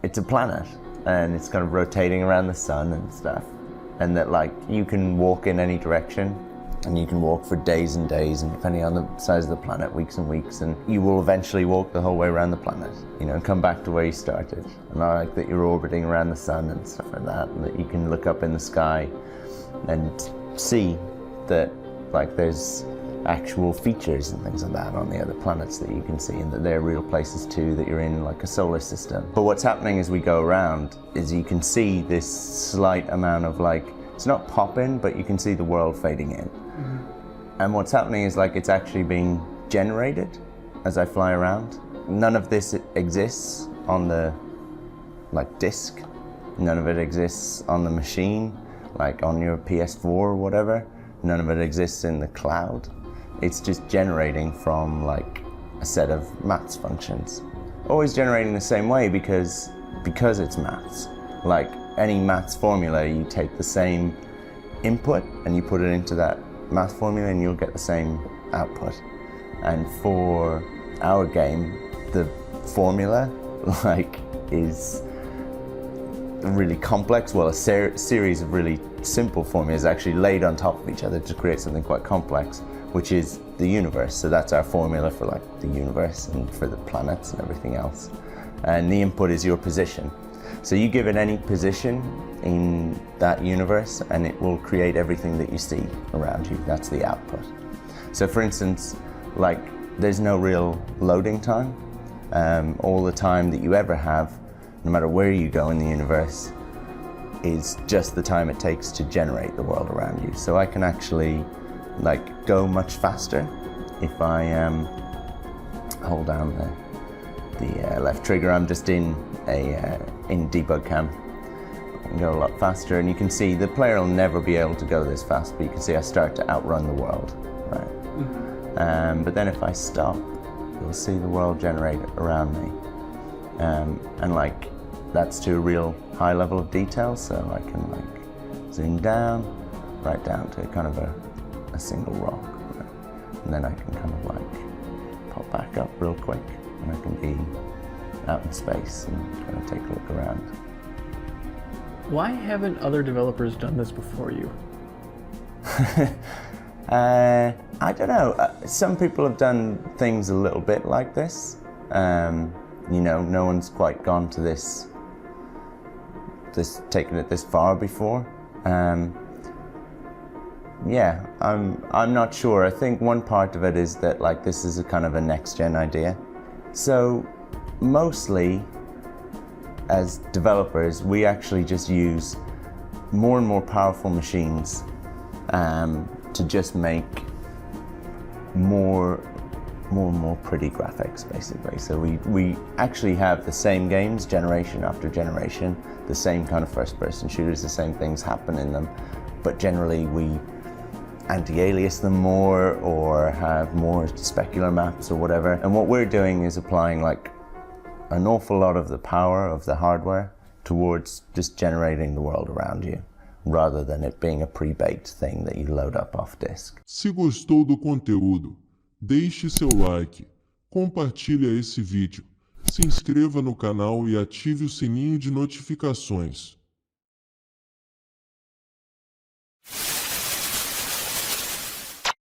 it's a planet and it's kind of rotating around the sun and stuff, and that like you can walk in any direction and you can walk for days and days, and depending on the size of the planet, weeks and weeks, and you will eventually walk the whole way around the planet, you know, and come back to where you started. And I like that you're orbiting around the sun and stuff like that, and that you can look up in the sky and see that like there's actual features and things like that on the other planets that you can see, and that they're real places too, that you're in like a solar system. But what's happening as we go around is you can see this slight amount of like, it's not popping, but you can see the world fading in. And what's happening is like it's actually being generated as I fly around. None of this exists on the like disk. None of it exists on the machine, like on your PS4 or whatever. None of it exists in the cloud. It's just generating from like a set of maths functions. Always generating the same way because it's maths. Like any maths formula, you take the same input and you put it into that math formula and you'll get the same output. And for our game, the formula like is really complex. Well, a series of really simple formulas actually laid on top of each other to create something quite complex, which is the universe. So that's our formula for like the universe and for the planets and everything else. And the input is your position. So you give it any position in that universe and it will create everything that you see around you. That's the output. So for instance, like there's no real loading time. All the time that you ever have, no matter where you go in the universe, is just the time it takes to generate the world around you. So I can actually like go much faster if I hold down the left trigger. I'm just in debug camp. I can go a lot faster, and you can see the player will never be able to go this fast, but you can see I start to outrun the world, right? But then if I stop, you'll see the world generate around me, and like that's to a real high level of detail. So I can like zoom down, right down to kind of a single rock, right? And then I can kind of like pop back up real quick, and I can be out in space and kind of take a look around. Why haven't other developers done this before you? I don't know. Some people have done things a little bit like this. You know, no one's quite gone to this taken it this far before. Yeah, I'm not sure. I think one part of it is that like this is a kind of a next-gen idea. So mostly as developers, we actually just use more and more powerful machines to just make more and more pretty graphics, basically. So we actually have the same games generation after generation, the same kind of first-person shooters, the same things happen in them, but generally we anti-alias them more or have more specular maps or whatever. And what we're doing is applying like an awful lot of the power of the hardware towards just generating the world around you, rather than it being a pre-baked thing that you load up off disk. Se gostou do conteúdo, deixe seu like, compartilhe esse vídeo, se inscreva no canal e ative o sininho de notificações.